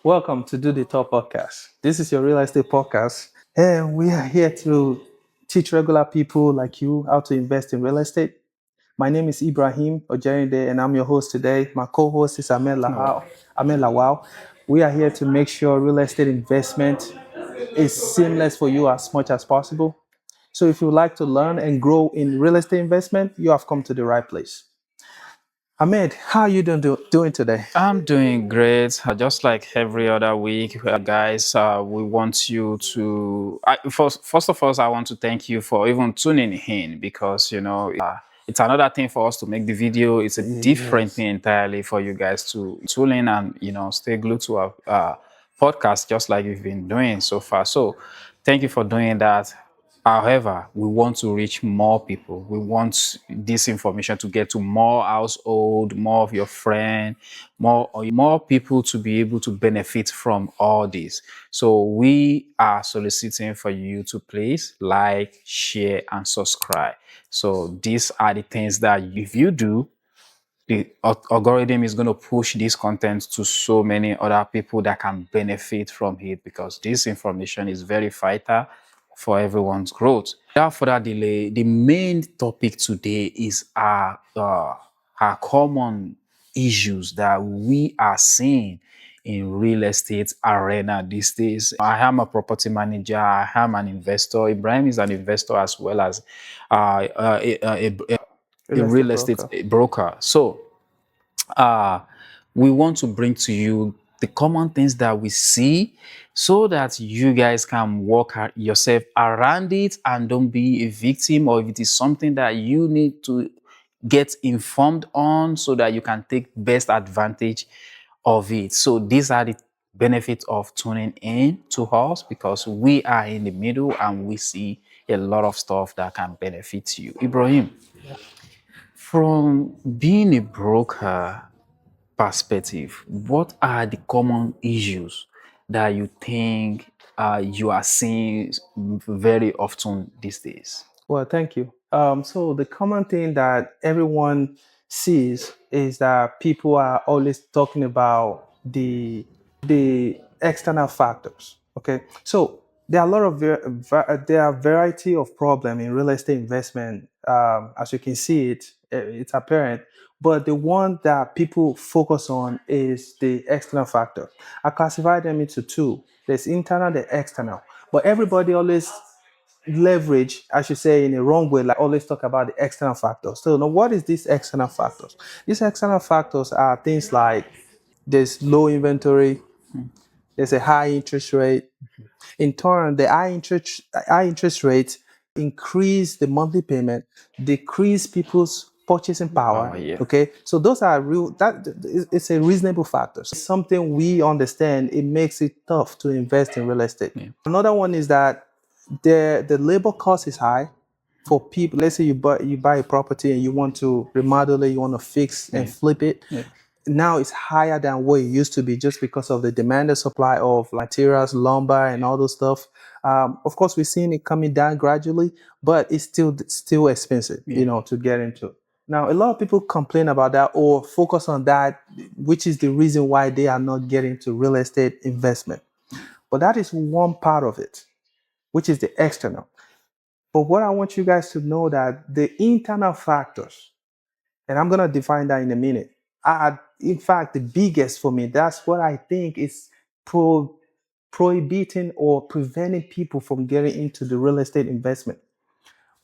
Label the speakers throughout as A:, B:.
A: Welcome to Do the Talk podcast. This is your real estate podcast, and we are here to teach regular people like you how to invest in real estate. My name is Ibrahim Ojerinde, and I'm your host today. My co-host is Ahmed Lawal. We are here to make sure real estate investment is seamless for you as much as possible. So if you would like to learn and grow in real estate investment, you have come to the right place. Ahmed, how are you doing today?
B: I'm doing great. Just like every other week, guys, we want you to. First of all, I want to thank you for even tuning in because it's another thing for us to make the video. It's a different
A: Yes.
B: thing entirely for you guys to tune in and stay glued to our podcast, just like you've been doing so far. So, thank you for doing that. However, we want to reach more people. We want this information to get to more household, more of your friend, more people to be able to benefit from all this. So we are soliciting for you to please like, share, and subscribe. So these are the things that if you do, the algorithm is going to push this content to so many other people that can benefit from it because this information is very vital for everyone's growth. Without further delay, the main topic today is our common issues that we are seeing in real estate arena these days. I am a property manager. I am an investor. Ibrahim is an investor as well as uh, a, a, a, a
A: Real estate
B: real estate
A: broker.
B: broker. So uh, we want to bring to you the common things that we see so that you guys can work yourself around it and don't be a victim, or if it is something that you need to get informed on so that you can take best advantage of it. So these are the benefits of tuning in to us because we are in the middle and we see a lot of stuff that can benefit you. Ibrahim, from being a broker perspective, what are the common issues that you think you are seeing very often these days?
A: Well, thank you. So the common thing that everyone sees is that people are always talking about the external factors. Okay, so there are a lot of there are variety of problem in real estate investment. As you can see, it's apparent. But the one that people focus on is the external factor. I classify them into two. There's internal, the external. But everybody always leverage, I should say, in a wrong way, like always talk about the external factors. So now what is these external factors? These external factors are things like there's low inventory, there's a high interest rate. In turn, the high interest rate increase the monthly payment, decrease people's purchasing
B: Oh
A: power.
B: yeah.
A: Okay, so those are real. It's a reasonable factor. It's something we understand. It makes it tough to invest in real estate.
B: Yeah.
A: Another one is that the labor cost is high for people. Let's say you buy a property and you want to remodel it, you want to fix and
B: Yeah.
A: flip it.
B: Yeah.
A: Now it's higher than what it used to be just because of the demand and supply of materials, lumber, and all those stuff. Of course, we're seeing it coming down gradually, but it's still expensive,
B: Yeah.
A: to get into. Now, a lot of people complain about that or focus on that, which is the reason why they are not getting to real estate investment. But that is one part of it, which is the external. But what I want you guys to know that the internal factors, and I'm gonna define that in a minute, are in fact the biggest for me. That's what I think is prohibiting or preventing people from getting into the real estate investment.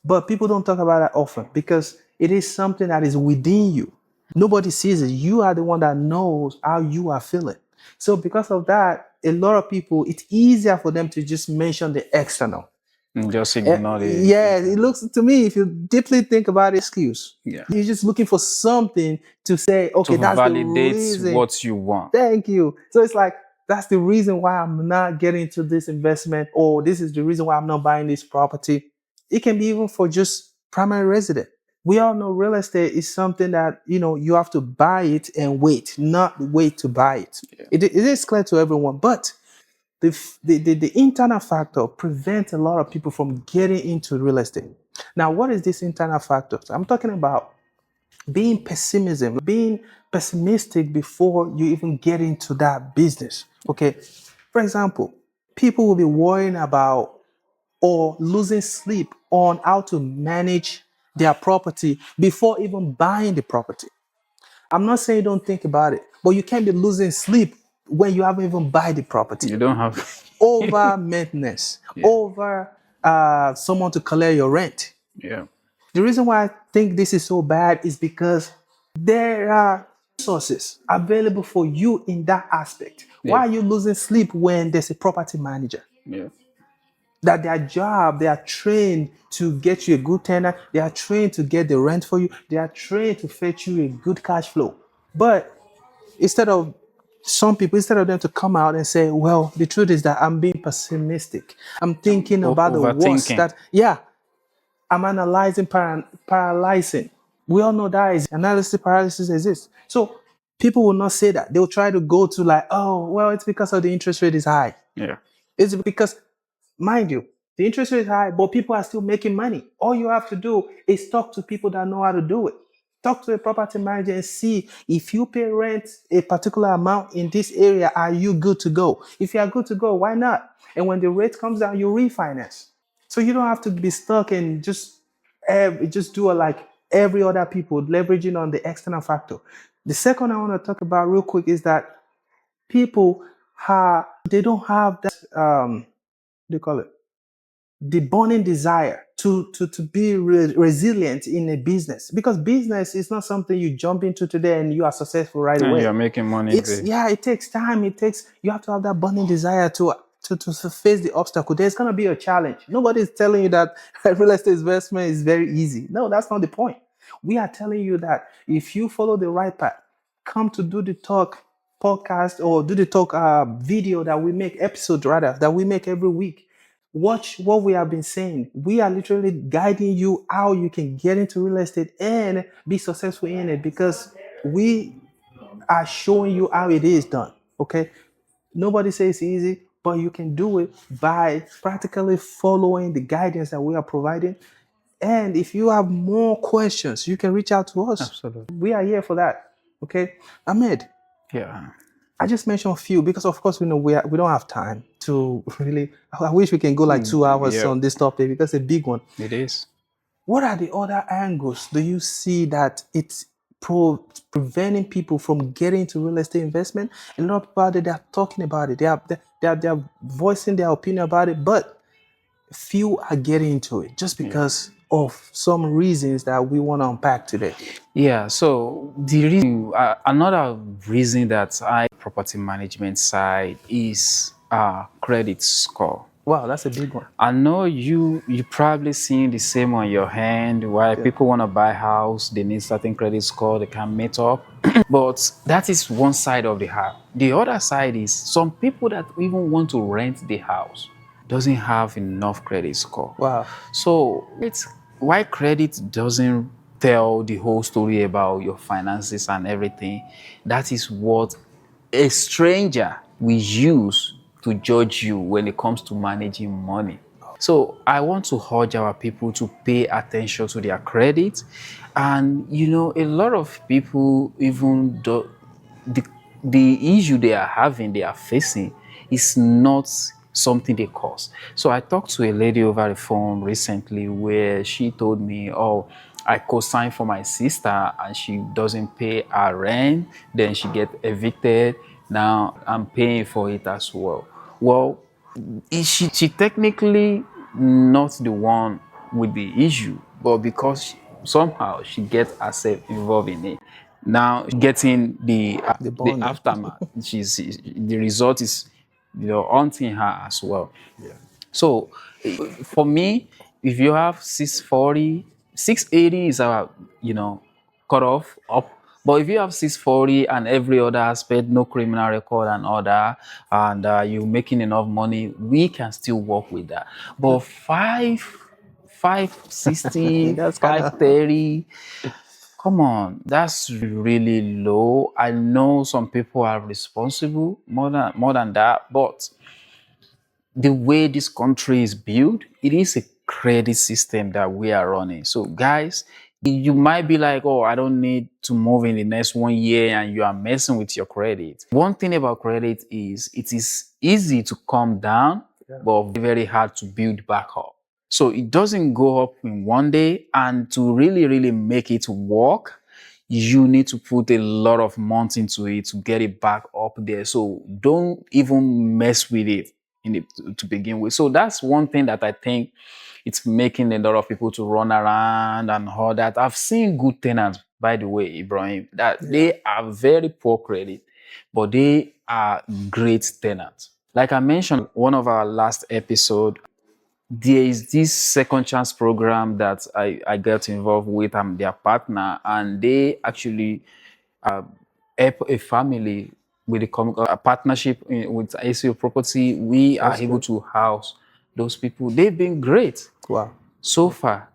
A: But people don't talk about that often because it is something that is within you. Nobody sees it. You are the one that knows how you are feeling. So because of that, a lot of people, it's easier for them to just mention the external.
B: Just ignore the
A: Yeah, it looks to me, if you deeply think about it, excuse.
B: yeah
A: You're just looking for something to say,
B: to
A: okay, that's the
B: validate
A: reason.
B: what you want.
A: Thank you. So it's like, that's the reason why I'm not getting into this investment, or this is the reason why I'm not buying this property. It can be even for just primary resident. We all know real estate is something that, you have to buy it and wait, not wait to buy it.
B: Yeah.
A: It is clear to everyone, but the internal factor prevents a lot of people from getting into real estate. Now, what is this internal factor? I'm talking about Being being pessimistic before you even get into that business. Okay. For example, people will be worrying about or losing sleep on how to manage their property before even buying the property. I'm not saying don't think about it, but you can't be losing sleep when you haven't even buy the property.
B: You don't have.
A: Over maintenance,
B: Yeah.
A: over someone to collect your rent.
B: Yeah.
A: The reason why I think this is so bad is because there are resources available for you in that aspect. Why
B: Yeah.
A: are you losing sleep when there's a property manager?
B: Yeah.
A: That their job, they are trained to get you a good tenant, they are trained to get the rent for you, they are trained to fetch you a good cash flow. But instead of instead of them to come out and say, well, the truth is that I'm being pessimistic. I'm thinking about the worst
B: Overthinking.
A: that, yeah, I'm analyzing, paralyzing. We all know that is analysis paralysis exists. So people will not say that. They'll try to go to like, oh, well, it's because of the interest rate is high.
B: Yeah.
A: It's because, mind you, the interest rate is high, but people are still making money. All you have to do is talk to people that know how to do it. Talk to a property manager and see if you pay rent a particular amount in this area, are you good to go? If you are good to go, why not? And when the rate comes down, you refinance. So you don't have to be stuck and just do it like every other people, leveraging on the external factor. The second I want to talk about real quick is that people they don't have that what do you call it? The burning desire to be resilient in a business, because business is not something you jump into today and you are successful right
B: And
A: away.
B: you're making money.
A: It's, yeah, it takes time. You have to have that burning desire to face the obstacle. There's gonna be a challenge. Nobody's telling you that real estate investment is very easy. No, that's not the point. We are telling you that if you follow the right path, come to do the talk podcast or do the talk video that we make, episode rather, that we make every week. Watch what we have been saying. We are literally guiding you how you can get into real estate and be successful in it, because we are showing you how it is done. Okay. Nobody says it's easy, but you can do it by practically following the guidance that we are providing. And if you have more questions, you can reach out to us.
B: Absolutely.
A: We are here for that. Okay. Ahmed,
B: Yeah.
A: I just mentioned a few because, of course, we know we don't have time to really. I wish we can go like 2 hours
B: Yeah.
A: on this topic because it's a big one.
B: It is.
A: What are the other angles do you see that it's preventing people from getting into real estate investment? A lot of people out there, they are talking about it. They are voicing their opinion about it, but few are getting into it just because of some reasons that we want to unpack today.
B: Yeah, so the reason, another reason that I property management side is credit score.
A: Wow, that's a big one.
B: I know you probably seen the same on your hand. Why people want to buy house, they need certain credit score, they can meet up. But that is one side of the house. The other side is some people that even want to rent the house doesn't have enough credit score.
A: Wow.
B: So it's why credit doesn't tell the whole story about your finances and everything. That is what a stranger will use to judge you when it comes to managing money. So I want to urge our people to pay attention to their credit. And a lot of people even do, the issue they are facing is not something they cause. So I talked to a lady over the phone recently where she told me, oh, I co-signed for my sister and she doesn't pay her rent, then she get evicted. Now I'm paying for it as well. Well, she technically not the one with the issue, but because somehow she gets herself involved in it. Now getting
A: The
B: the
A: burning.
B: aftermath. The result is haunting her as well. So for me, if you have 640, 680 is our cut off up. But if you have 640 and every other aspect, no criminal record and other, and you're making enough money, we can still work with that. But 560,
A: That's kind of
B: 530, come on, that's really low. I know some people are responsible more than that, but the way this country is built, it is a credit system that we are running. So, guys, You might be like, oh, I don't need to move in the next 1 year, and you are messing with your credit. One thing about credit is it is easy to come down, but very hard to build back up. So it doesn't go up in 1 day, and to really, really make it work, you need to put a lot of months into it to get it back up there. So don't even mess with it to begin with. So that's one thing that I think it's making a lot of people to run around and all that. I've seen good tenants, by the way, Ibrahim, that they are very poor credit, but they are great tenants. Like I mentioned, one of our last episode, there is this second chance program that I got involved with. I'm their partner, and they actually help a family with a partnership with ACO property. We are
A: That's
B: able
A: good.
B: to house those people. They've been great
A: Wow.
B: so far.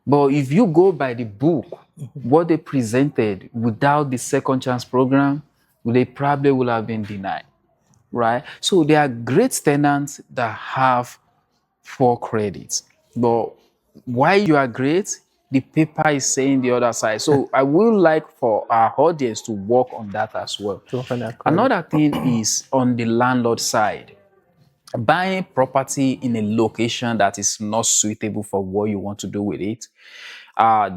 B: But if you go by the book, what they presented without the second chance program, they probably would have been denied, right? So there are great tenants that have 4 credits. But why you are great, the paper is saying the other side. So I would like for our audience to work on that as well.
A: To open that credit.
B: Another thing is on the landlord side, buying property in a location that is not suitable for what you want to do with it.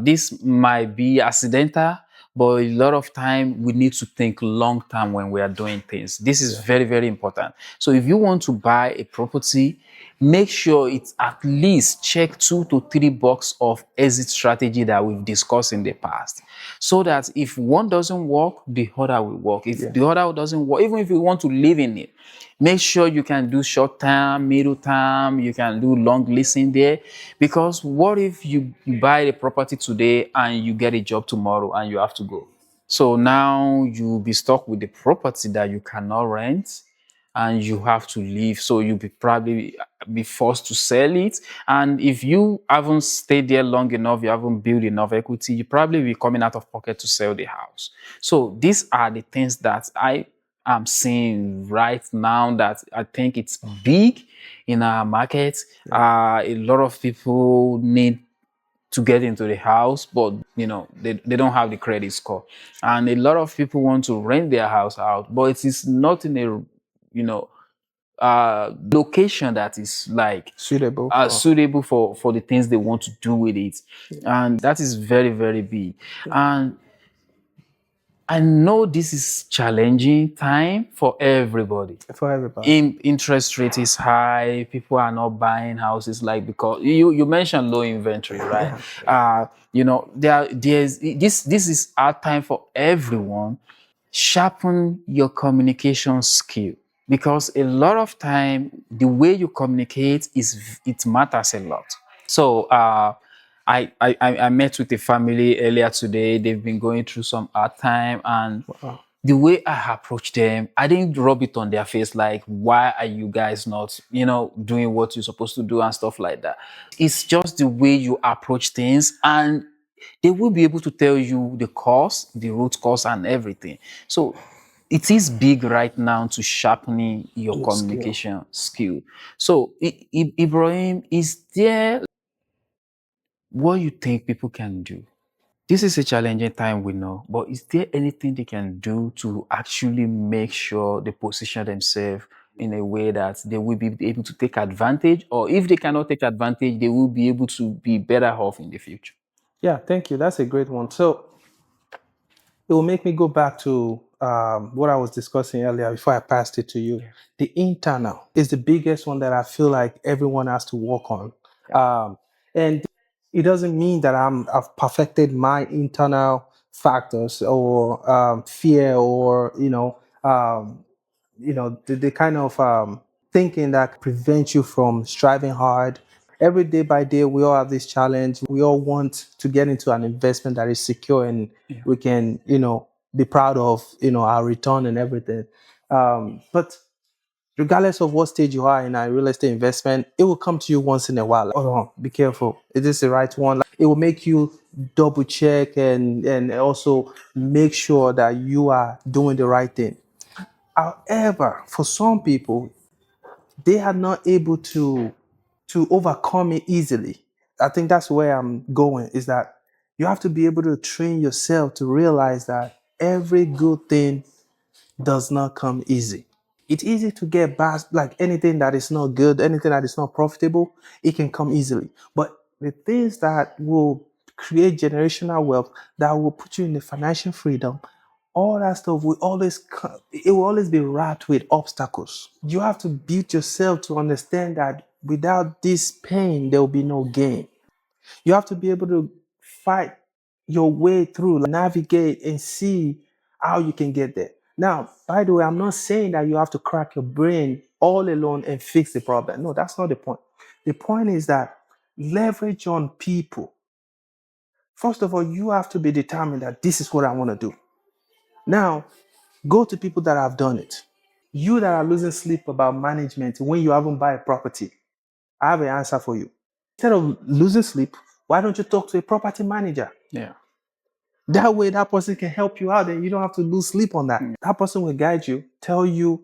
B: This might be accidental, but a lot of time we need to think long term when we are doing things. This is very, very important. So if you want to buy a property, make sure it's at least check 2 to 3 box of exit strategy that we've discussed in the past, so that if one doesn't work, the other will work. If the other doesn't work, even if you want to live in it, make sure you can do short term, middle term, you can do long leasing there. Because what if you buy the property today and you get a job tomorrow and you have to go? So now you'll be stuck with the property that you cannot rent and you have to leave. So you'll be probably be forced to sell it. And if you haven't stayed there long enough, you haven't built enough equity, you probably be coming out of pocket to sell the house. So these are the things that I am seeing right now that I think it's big in our market. A lot of people need to get into the house, but they don't have the credit score. And a lot of people want to rent their house out, but it is not in a location that is like
A: Suitable for.
B: suitable for the things they want to do with it. And that is very, very big. And I know this is challenging time for everybody.
A: For everybody.
B: Interest rate is high. People are not buying houses, like, because you mentioned low inventory, right? There's this is our time for everyone. Sharpen your communication skill, because a lot of time the way you communicate it matters a lot. So I met with a family earlier today. They've been going through some hard time, and the way I approached them, I didn't rub it on their face like, why are you guys not, doing what you're supposed to do and stuff like that. It's just the way you approach things, and they will be able to tell you the cause, the root cause, and everything. So it is big right now to sharpening your communication skill. So Ibrahim, is there what you think people can do? This is a challenging time, we know, but is there anything they can do to actually make sure they position themselves in a way that they will be able to take advantage, or if they cannot take advantage, they will be able to be better off in the future?
A: Yeah, thank you. That's a great one. So it will make me go back to what I was discussing earlier before I passed it to you. The internal is the biggest one that I feel like everyone has to work on. And it doesn't mean that I've perfected my internal factors or fear or the kind of thinking that prevents you from striving hard. Every day by day, we all have this challenge. We all want to get into an investment that is secure and we can, be proud of, our return and everything. But regardless of what stage you are in a real estate investment, it will come to you once in a while. Like, hold on, be careful. Is this the right one? Like, it will make you double check and also make sure that you are doing the right thing. However, for some people, they are not able to overcome it easily. I think that's where I'm going, is that You have to be able to train yourself to realize that every good thing does not come easy. It's easy to get bad, like anything that is not good, anything that is not profitable, it can come easily. But the things that will create generational wealth, that will put you in the financial freedom, all that stuff will always it will always be wrapped with obstacles. You have to build yourself to understand that without this pain, there will be no gain. You have to be able to fight your way through, navigate, and see how you can get there. Now, by the way, I'm not saying that you have to crack your brain all alone and fix the problem. No, that's not the point. The point is that leverage on people. First of all, you have to be determined that this is what I want to do. Now, go to people that have done it. You that are losing sleep about management when you haven't bought a property, I have an answer for you. Instead of losing sleep, why don't you talk to a property manager?
B: Yeah.
A: That way, that person can help you out and you don't have to lose sleep on that. That person will guide you, tell you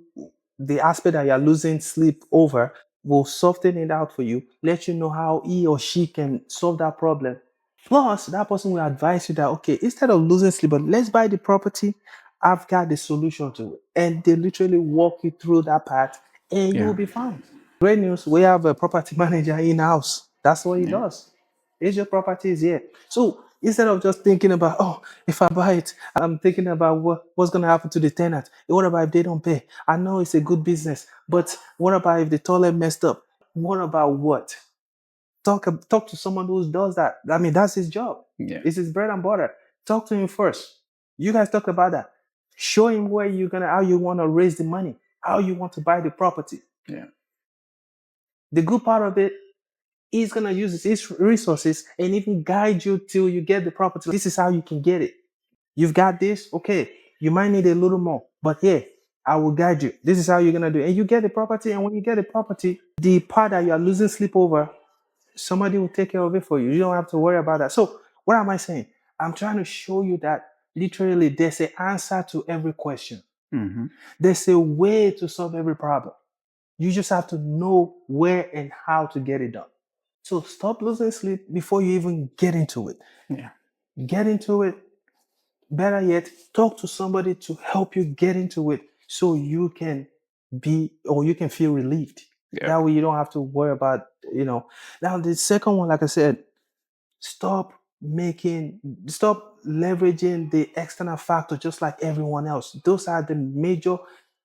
A: the aspect that you're losing sleep over, will soften it out for you, let you know how he or she can solve that problem. Plus, that person will advise you that, okay, instead of losing sleep, but let's buy the property, I've got the solution to it. And they literally walk you through that path and you will
B: Yeah.
A: be fine. Great news, we have a property manager in-house. That's what he
B: Yeah.
A: does. It's your property is here. So instead of just thinking about, oh, if I buy it, I'm thinking about what's going to happen to the tenant. What about if they don't pay? I know it's a good business, but what about if the toilet messed up? What about what? Talk to someone who does that. I mean, that's his job.
B: Yeah.
A: It's his bread and butter. Talk to him first. You guys talk about that. Show him where you're gonna, how you want to raise the money, how you want to buy the property.
B: Yeah.
A: The good part of it, he's gonna use his resources and even guide you till you get the property. This is how you can get it. You've got this, okay. You might need a little more, but yeah, I will guide you. This is how you're gonna do it. And you get the property, and when you get the property, the part that you are losing sleep over, somebody will take care of it for you. You don't have to worry about that. So, what am I saying? I'm trying to show you that literally there's an answer to every question.
B: Mm-hmm.
A: There's a way to solve every problem. You just have to know where and how to get it done. So, stop losing sleep before you even get into it.
B: Yeah.
A: Get into it. Better yet, talk to somebody to help you get into it so you can be, or you can feel relieved.
B: Yeah.
A: That way you don't have to worry about, Now, the second one, like I said, stop leveraging the external factor just like everyone else. Those are the major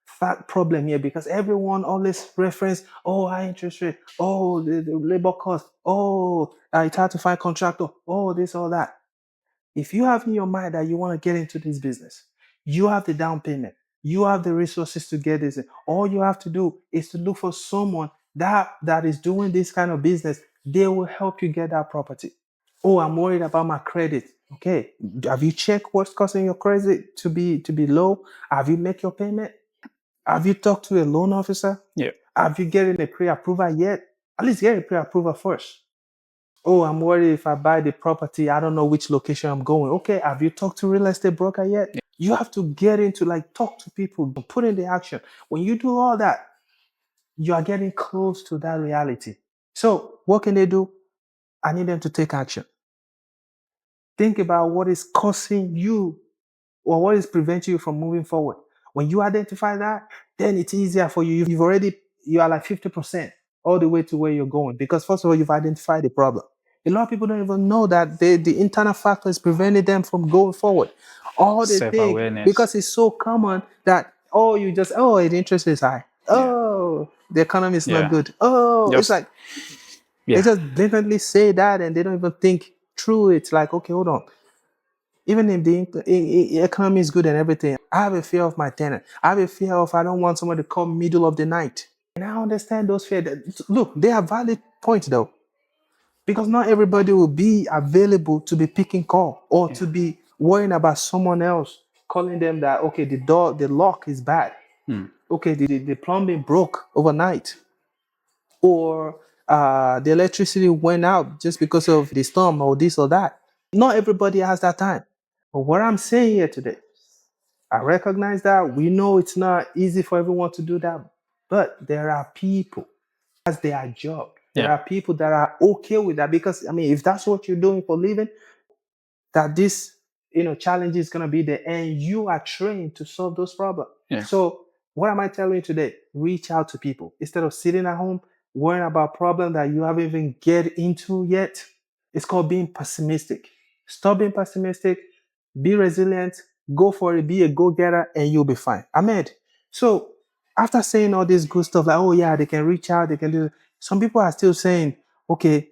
A: fact problem here, because everyone always reference, oh, high interest rate, oh, the labor cost, oh, it's hard to find contractor, oh, this, all that. If you have in your mind that you want to get into this business, you have the down payment, you have the resources to get this. All you have to do is to look for someone that is doing this kind of business. They will help you get that property. Oh, I'm worried about my credit. Okay, have you checked what's causing your credit to be low? Have you make your payment? Have you talked to a loan officer?
B: Yeah.
A: Have you getting a pre-approval yet? At least get a pre-approval first. Oh, I'm worried if I buy the property, I don't know which location I'm going. Okay, have you talked to real estate broker yet?
B: Yeah.
A: You have to get into, like, talk to people, put in the action. When you do all that, you are getting close to that reality. So what can they do? I need them to take action. Think about what is causing you, or what is preventing you from moving forward. When you identify that, then it's easier for you. You are like 50% all the way to where you're going, because first of all, you've identified the problem. A lot of people don't even know that the internal factor is preventing them from going forward. All they think,
B: Self-awareness.
A: because it's so common that, oh, the interest is high.
B: Yeah.
A: Oh, the economy is not
B: Yeah.
A: good. Oh, it's
B: Just
A: like they
B: yeah.
A: just blatantly say that and they don't even think through it. Like, okay, hold on. Even if the economy is good and everything, I have a fear of my tenant. I have a fear of, I don't want someone to come middle of the night. And I understand those fears. Look, they are valid points though, because not everybody will be available to be picking call or
B: Yeah.
A: to be worrying about someone else calling them that, okay, the lock is bad. Okay, the plumbing broke overnight, or the electricity went out just because of the storm or this or that. Not everybody has that time. But what I'm saying here today, I recognize that we know it's not easy for everyone to do that, but there are people, that's their job. There
B: Yeah.
A: are people that are okay with that, because I mean, if that's what you're doing for living, that this challenge is going to be there, and you are trained to solve those problems.
B: Yeah.
A: So what am I telling you today? Reach out to people instead of sitting at home worrying about problems that you haven't even get into yet. It's called being pessimistic. Stop being pessimistic. Be resilient. Go for it. Be a go-getter, and you'll be fine. Ahmed. So after saying all this good stuff, like, oh yeah, they can reach out, they can do. Some people are still saying, okay,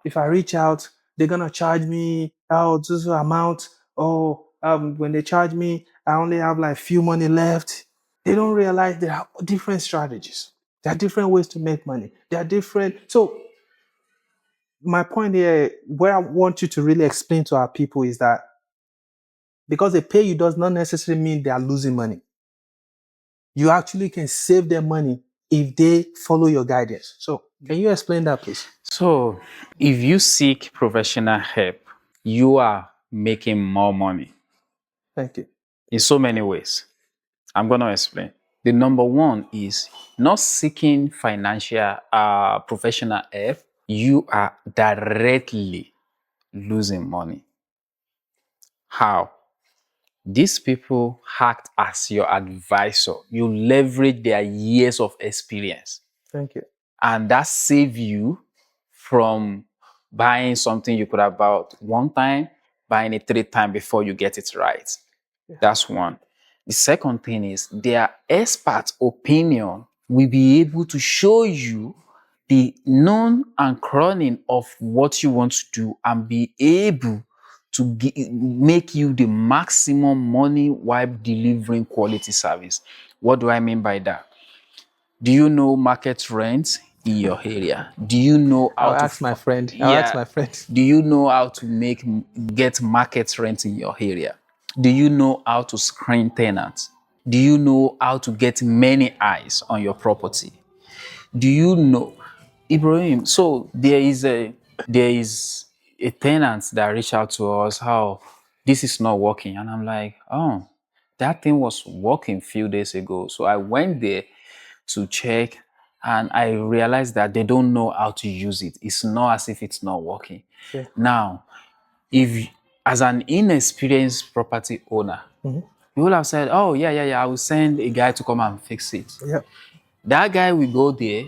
A: if I reach out, they're gonna charge me out this amount. Or when they charge me, I only have like few money left. They don't realize there are different strategies. There are different ways to make money. There are different. So my point here, where I want you to really explain to our people is that because they pay you does not necessarily mean they are losing money. You actually can save them money if they follow your guidance. So can you explain that, please?
B: So, if you seek professional help, you are making more money
A: Thank you.
B: in so many ways. I'm going to explain. The number one is not seeking financial professional help. You are directly losing money. How? These people act as your advisor. You leverage their years of experience,
A: Thank you.
B: and that save you from buying something you could have bought one time, buying it 3 times before you get it right.
A: Yeah.
B: That's one. The second thing is their expert opinion will be able to show you the known and crawling of what you want to do and be able to make you the maximum money while delivering quality service. What do I mean by that? Do you know market rent in your area? Do you know how
A: I'll
B: to
A: ask my friend. I'll ask my friend.
B: Do you know how to get market rent in your area? Do you know how to screen tenants? Do you know how to get many eyes on your property? Do you know, Ibrahim? So there is a tenant that reached out to us, how this is not working, and I'm like, oh, that thing was working a few days ago. So I went there to check, and I realized that they don't know how to use it. It's not as if it's not working.
A: Yeah.
B: Now, if as an inexperienced property owner, you will have said, oh, yeah, I will send a guy to come and fix it.
A: Yep.
B: That guy will go there,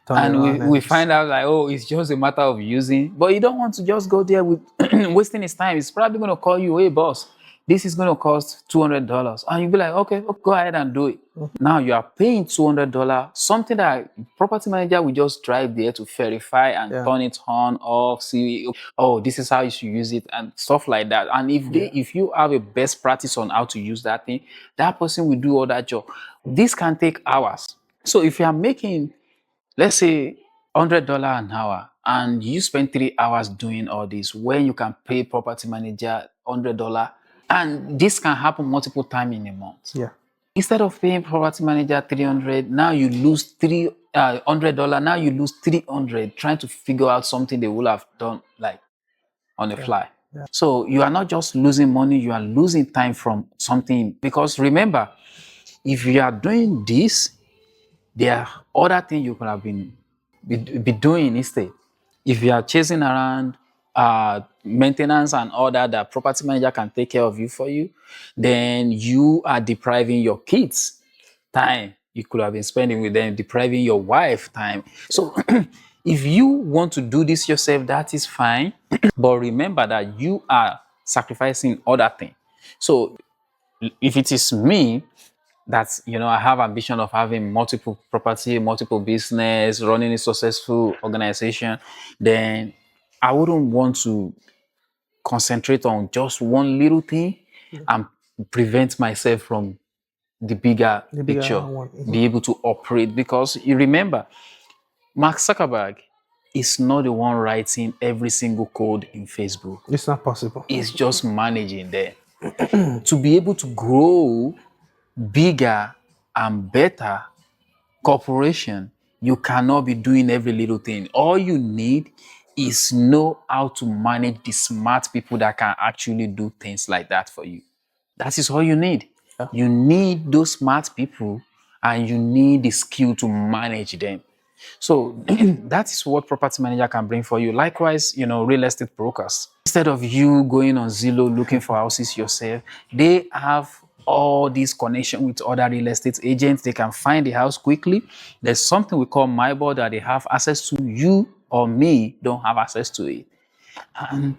A: Turn
B: and
A: around
B: we
A: and
B: find out like, oh, it's just a matter of using. But you don't want to just go there with wasting his time. It's probably going to call you, hey, boss, this is going to cost $200. And you'll be like, okay, go ahead and do it. Now you are paying $200, something that property manager will just drive there to verify and turn it on, off, see, oh, this is how you should use it and stuff like that. And if you have a best practice on how to use that thing, that person will do all that job. This can take hours. So if you are making, let's say, $100 an hour, and you spend 3 hours doing all this, when you can pay property manager $100, and this can happen multiple times in a month.
A: yeah.
B: Instead of paying property manager 300, now you lose $100. Now you lose 300 trying to figure out something they would have done like on the fly.
A: Yeah.
B: So you are not just losing money, you are losing time from something. Because remember, if you are doing this, there are other things you could have be doing instead. If you are chasing around maintenance and all that property manager can take care of you for you, then you are depriving your kids time you could have been spending with them, depriving your wife time. So if you want to do this yourself, that is fine. But remember that you are sacrificing other things. So if it is me, that's, I have ambition of having multiple property, multiple business, running a successful organization, then I wouldn't want to concentrate on just one little thing and prevent myself from the bigger picture,
A: one.
B: be able to operate. Because you remember, Mark Zuckerberg is not the one writing every single code in Facebook.
A: It's not possible.
B: He's just managing there. To be able to grow bigger and better corporation, you cannot be doing every little thing. All you need is know how to manage the smart people that can actually do things like that for you. That is all you need.
A: Yeah.
B: You need those smart people, and you need the skill to manage them. So that is what property manager can bring for you. Likewise, real estate brokers. Instead of you going on Zillow looking for houses yourself, they have all these connection with other real estate agents. They can find the house quickly. There's something we call MyBoard that they have access to. You or me don't have access to it. And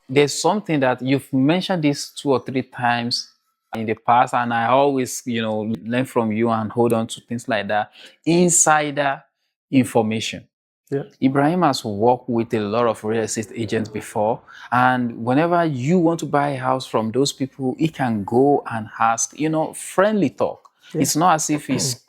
B: there's something that you've mentioned this 2 or 3 times in the past, and I always, learn from you and hold on to things like that. Insider information.
A: Yeah.
B: Ibrahim has worked with a lot of real estate agents before, and whenever you want to buy a house from those people, he can go and ask, friendly talk.
A: Yeah.
B: It's not as if he's,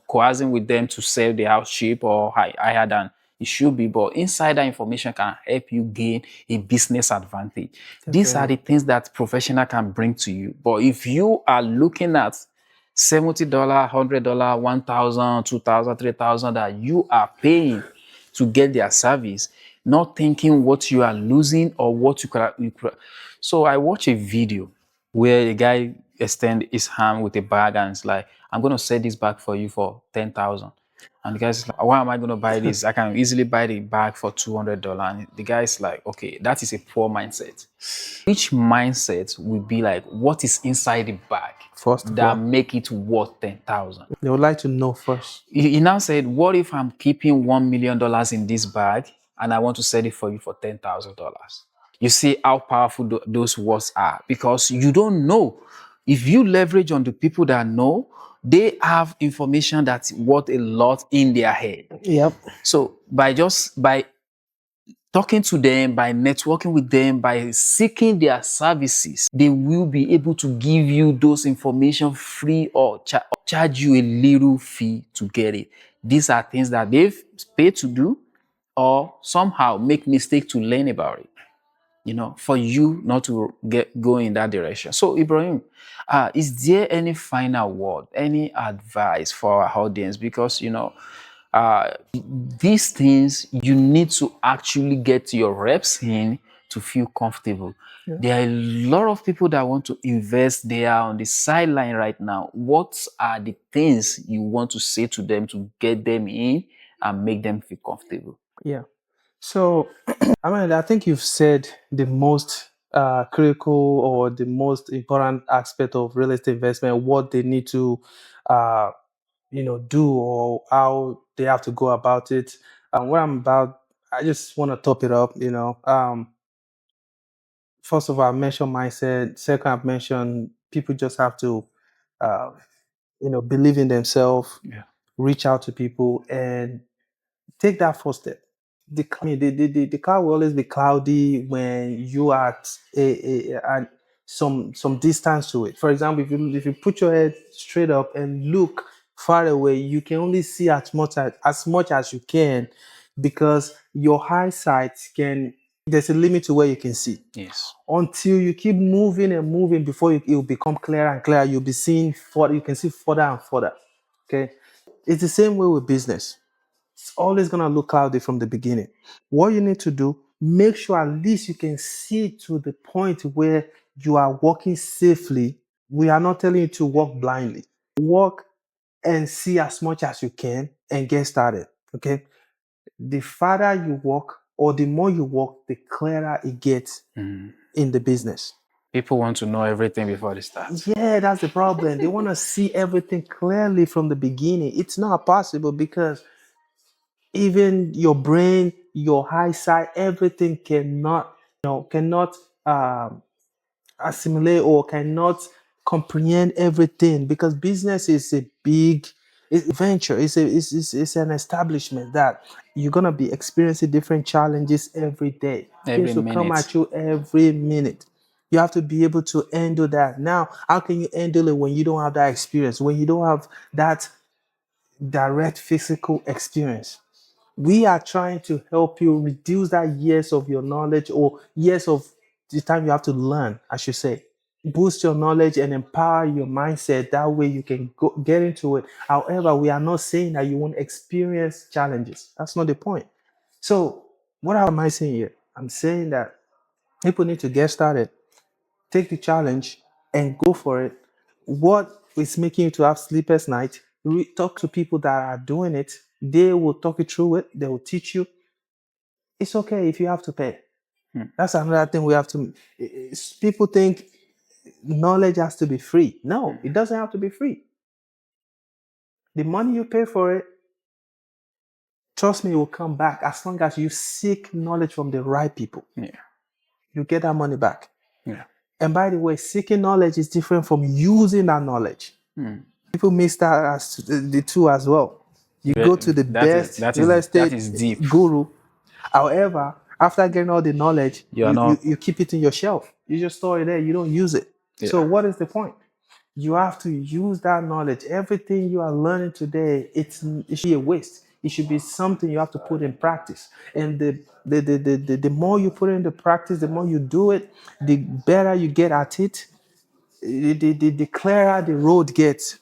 B: coercing with them to sell the house cheap or higher than it should be, but insider information can help you gain a business advantage. These are the things that professional can bring to you. But if you are looking at $70, $100, 1,000, 2,000, 3,000 that you are paying to get their service, not thinking what you are losing or what you could. So I watched a video where a guy extend his hand with a bag and it's like, I'm going to sell this bag for you for 10,000. And the guy's like, why am I going to buy this? I can easily buy the bag for $200. And the guy's like, okay, that is a poor mindset. Which mindset would be like, what is inside the bag
A: First
B: that make it worth 10,000?
A: they would like to know first.
B: He now said, what if I'm keeping $1 million in this bag and I want to sell it for you for $10,000? You see how powerful those words are, because you don't know. If you leverage on the people that know, they have information that's worth a lot in their head.
A: Yep.
B: So by talking to them, by networking with them, by seeking their services, they will be able to give you those information free or charge you a little fee to get it. These are things that they've paid to do or somehow make mistake to learn about it. For you not to go in that direction. So Ibrahim, is there any final word, any advice for our audience? Because these things you need to actually get your reps in to feel comfortable.
A: Yeah.
B: There are a lot of people that want to invest. They are on the sideline right now. What are the things you want to say to them to get them in and make them feel comfortable?
A: Yeah. So, I think you've said the most critical or the most important aspect of real estate investment, what they need to, do or how they have to go about it. What I'm about, I just want to top it up. First of all, I mentioned mindset. Second, I've mentioned people just have to, uh, believe in themselves,
B: Yeah.
A: reach out to people, and take that first step. The car will always be cloudy when you are at some distance to it. For example, if you put your head straight up and look far away, you can only see as much as you can, because your eyesight can. There's a limit to where you can see.
B: Yes.
A: Until you keep moving and moving before it will become clearer and clearer. You'll be seeing further. You can see further and further. Okay, it's the same way with business. It's always going to look cloudy from the beginning. What you need to do, make sure at least you can see to the point where you are walking safely. We are not telling you to walk blindly. Walk and see as much as you can and get started. Okay. The farther you walk or the more you walk, the clearer it gets in the business.
B: People want to know everything before they start.
A: Yeah, that's the problem. They want to see everything clearly from the beginning. It's not possible, because even your brain, your eyesight, everything cannot assimilate or cannot comprehend everything, because business is a big venture. It's an establishment that you're gonna be experiencing different challenges every day.
B: Every
A: Things will come
B: minute.
A: at you every minute. You have to be able to handle that. Now, how can you handle it when you don't have that experience? When you don't have that direct physical experience? We are trying to help you reduce that years of your knowledge, or years of the time you have to learn, I should say. Boost your knowledge and empower your mindset. That way you can get into it. However, we are not saying that you won't experience challenges. That's not the point. So, what am I saying here? I'm saying that people need to get started, take the challenge, and go for it. What is making you to have sleepless nights? Talk to people that are doing it. They will talk you through it. They will teach you. It's okay if you have to pay. That's another thing we have to. People think knowledge has to be free. No, it doesn't have to be free. The money you pay for it, trust me, it will come back as long as you seek knowledge from the right people.
B: Yeah.
A: You get that money back.
B: Yeah.
A: And by the way, seeking knowledge is different from using that knowledge. People mix that as the two as well. You go to the best real
B: that
A: estate
B: is deep.
A: guru. However, after getting all the knowledge,
B: You are not.
A: you keep it in your shelf. You just store it there. You don't use it. So what is the point? You have to use that knowledge. Everything you are learning today, it should be a waste. It should be something you have to put in practice. And the more you put into practice, the more you do it, the better you get at it, the clearer the road gets.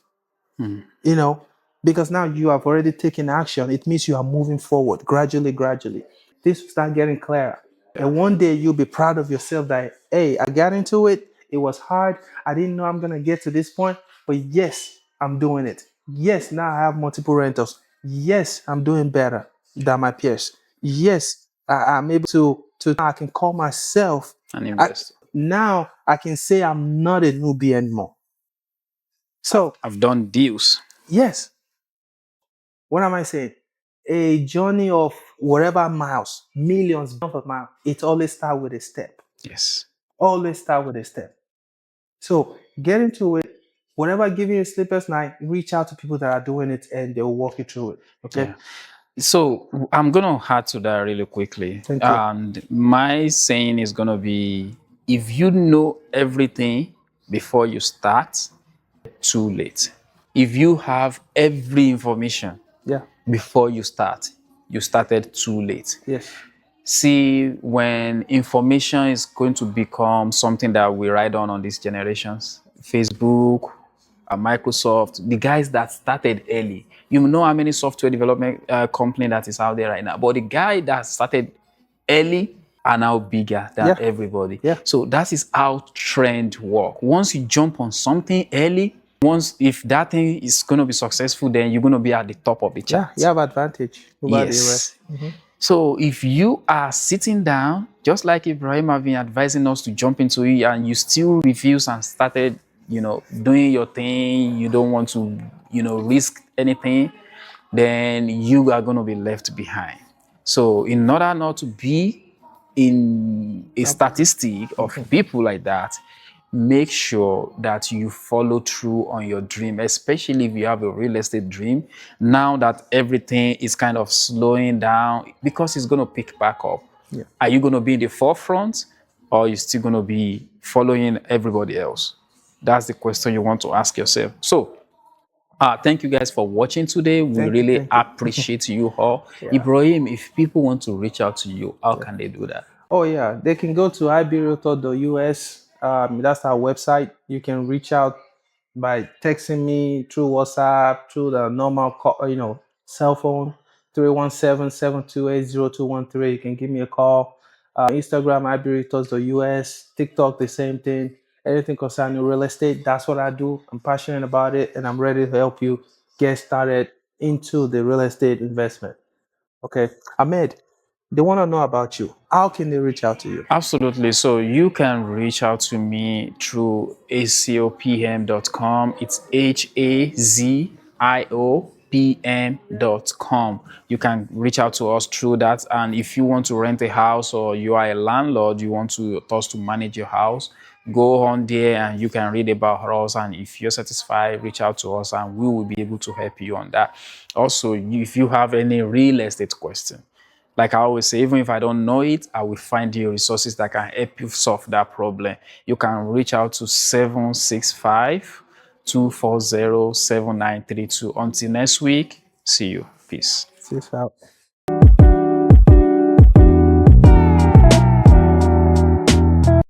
A: You know, because now you have already taken action. It means you are moving forward gradually. Things will start getting clearer. And one day you'll be proud of yourself that, hey, I got into it. It was hard. I didn't know I'm going to get to this point. But yes, I'm doing it. Yes, now I have multiple rentals. Yes, I'm doing better than my peers. Yes, I'm able to I can call myself
B: An investor.
A: now I can say I'm not a newbie anymore. So
B: I've done deals.
A: yes. What am I saying? A journey of whatever miles, millions of miles, it always starts with a step.
B: Yes.
A: Always start with a step. So get into it. Whatever giving you a sleepless night, reach out to people that are doing it and they will walk you through it. Okay.
B: Yeah. So I'm gonna add to that really quickly.
A: Thank you.
B: And my saying is gonna be, if you know everything before you start, too late. If you have every information
A: Yeah.
B: before you start, you started too late.
A: Yes.
B: See, when information is going to become something that we ride on these generations, Facebook, Microsoft, the guys that started early, you know how many software development company that is out there right now, but the guy that started early are now bigger than everybody.
A: Yeah.
B: So that is how trend work. Once you jump on something early, if that thing is going to be successful, then you're going to be at the top of the chart.
A: Yeah, you have advantage over the
B: Yes.
A: rest.
B: So if you are sitting down, just like Ibrahim have been advising us to jump into it, and you still refuse and started, doing your thing, you don't want to, risk anything, then you are going to be left behind. So in order not to be in a statistic of people like that, make sure that you follow through on your dream, especially if you have a real estate dream. Now that everything is kind of slowing down, because it's going to pick back up.
A: Yeah.
B: Are you going to be in the forefront, or are you still going to be following everybody else? That's the question you want to ask yourself. So thank you guys for watching today. We really appreciate you all. Ibrahim, if people want to reach out to you, how can they do that?
A: Oh yeah, they can go to iberealtor.us. That's our website. You can reach out by texting me through WhatsApp, through the normal call, cell phone, 317-728-0213. You can give me a call. Instagram, iberealtors.us. TikTok, the same thing. Anything concerning real estate, that's what I do. I'm passionate about it, and I'm ready to help you get started into the real estate investment. Okay, Ahmed, they want to know about you. How can they reach out to you?
B: Absolutely. So you can reach out to me through hazopm.com. It's haziopm.com. You can reach out to us through that. And if you want to rent a house, or you are a landlord, you want us to manage your house, go on there and you can read about us. And if you're satisfied, reach out to us and we will be able to help you on that. Also, if you have any real estate question, like I always say, even if I don't know it, I will find you resources that can help you solve that problem. You can reach out to 765-240-7932. Until next week, see you. Peace.
A: Peace out.